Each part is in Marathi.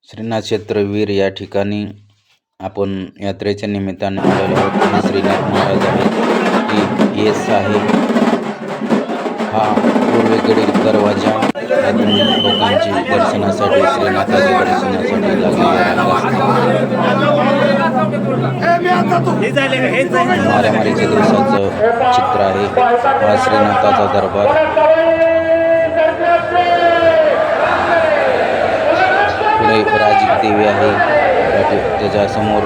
श्रीनाथ क्षेत्रवीर या ठिकाणी आपण यात्रेच्या निमित्ताने आलेलो आहोत. श्रीनाथ महाराज आहेत की येस आहे हा पूर्वेकडील दरवाजा यातून लोकांची दर्शनासाठी श्रीनाथाच्या दर्शनासाठी लागलेला मारामारीच्या दिवसाचं चित्र आहे. हा श्रीनाथाचा दरबार. पुढे राजिक देवी आहे, त्याच्यासमोर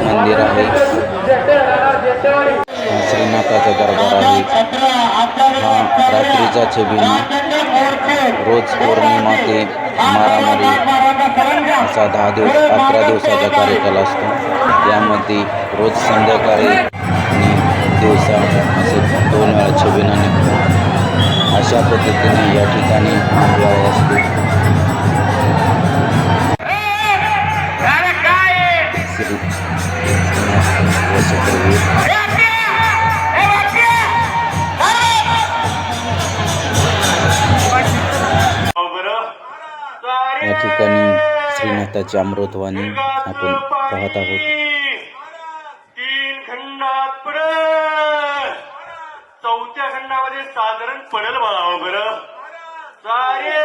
मंदिर आहे. हा श्रीनाथाचा दरबार आहे. हा रात्रीचा छबिना रोज पौर्णिमा ते मारामारी असा 11 दिवसाचा कार्यकाल असतो. यामध्ये रोज संध्याकाळी आणि दिवसा असे 2 वेळा छबिना निघतो. अशा पद्धतीने या ठिकाणी दिवाळी असते. या ठिकाणी श्रीनाथाची अमृतवाणी आपण पाहत आहोत. 3 खंडात चौथ्या खंडामध्ये साधारण पडेल बघावं बरं. सारे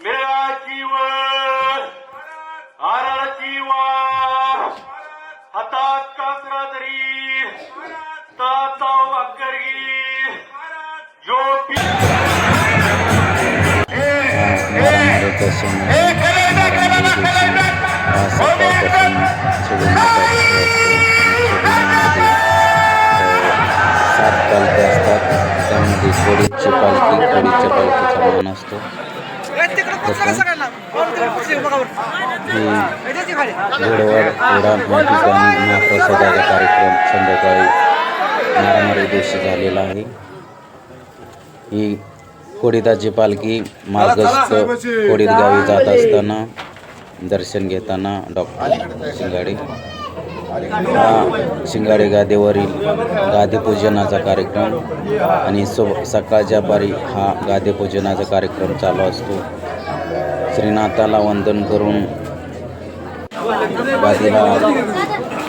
मिळाची वर आराची वार हातात कासरा तरी ताताव अक्करगी ज्योती सात पालख्या असतात. त्यामध्ये कोडीची पालखीचा मान असतो. घोडवाड ओढा या ठिकाणी महाप्रसादाचा कार्यक्रम संध्याकाळी मारामारी दिवशी झालेला आहे. ही कोडीदाची पालखी मार्गस्थ कोडीद गावी जात असताना दर्शन घेताना डॉक्टर शिंगाडे हा शिंगाडे गादेवरील गादेपूजनाचा कार्यक्रम आणि सकाळच्या पारी हा गादेपूजनाचा कार्यक्रम चालू असतो. श्रीनाथाला वंदन करून गादीला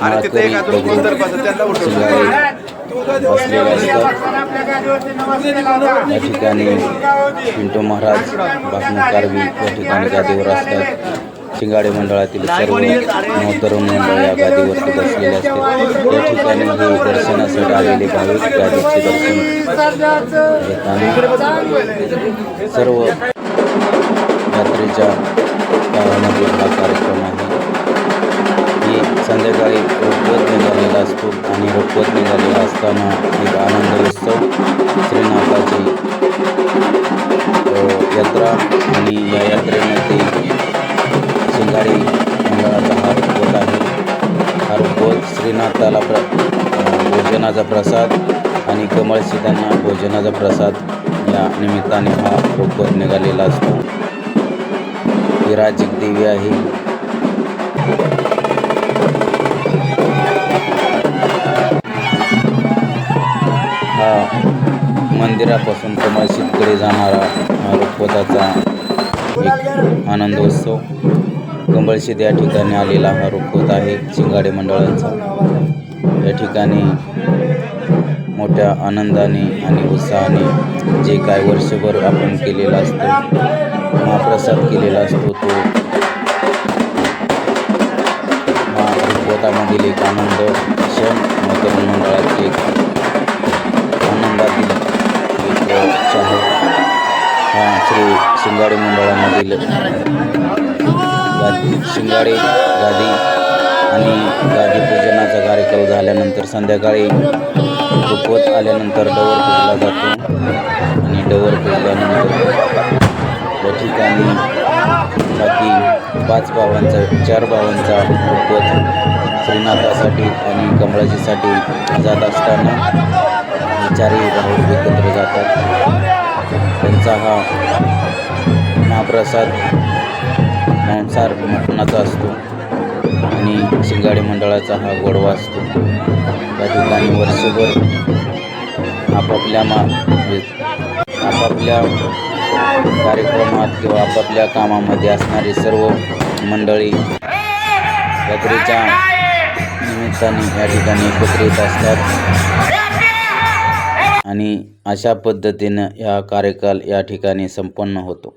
माळकरी शिंगाडे बसलेले असतात. या ठिकाणी पिंटू महाराज बासमकारवी या ठिकाणी गादीवर असतात. शिंगाडे मंडळातील सर्व तरुण मंडळ या गादीवरती बसलेले असते. या ठिकाणी हे दर्शनासाठी आलेले भाविक गादीचे दर्शन घेताना सर्व यात्रेच्या काळामध्ये हा कार्यक्रम आहे. ही संध्याकाळी रुपवत निघालेला असतो आणि रुपवत निघालेला असताना एक आनंद उत्सव श्रीनाथाची यात्रा आणि या यात्रेमध्ये शिंगाडी मंडळाचा हा रुपवत आहे. हा रुपवत श्रीनाथाला भोजनाचा प्रसाद आणि कमळसीतांना भोजनाचा प्रसाद या निमित्ताने हा रुपवत निघालेला असतो. ही राजिक देवी आहे. हा मंदिरापासून कमळशीतकडे जाणारा हा रुपवताचा एक आनंदोत्सव. कमळशीत या ठिकाणी आलेला हा रुपवत आहे शिंगाडे मंडळाचा. या ठिकाणी मोठ्या आनंदाने आणि उत्साहाने जे काय वर्षभर आपण केलेला असतो महाप्रसाद केलेला असतो तो हा रुपवतामधील एक आनंद क्षण तरुण मंडळाचे एक आनंदातील एक चहा हा श्री शिंगाडे मंडळामधील शिंगाडे गादी आणि गादी पूजनाचा कार्यक्रम झाल्यानंतर संध्याकाळी रुपवत आल्यानंतर डवर पूजला जातो आणि डवर पूजल्यानंतर या ठिकाणी बाकी 4 भावांचा रुपवत श्रीनाथासाठी आणि कमळाजीसाठी जात असताना चारही भाऊ एकत्र जातात. त्यांचा हा महाप्रसाद मांसाहार मटणाचा असतो आणि शिंगाडे मंडळाचा हा गोडवा असतो. त्या ठिकाणी वर्षभर आपापल्या कार्यक्रमात किंवा आपापल्या कामामध्ये असणारी सर्व मंडळी यात्रेच्या निमित्ताने या ठिकाणी एकत्रित असतात आणि अशा पद्धतीनं हा कार्यकाल या ठिकाणी संपन्न होतो.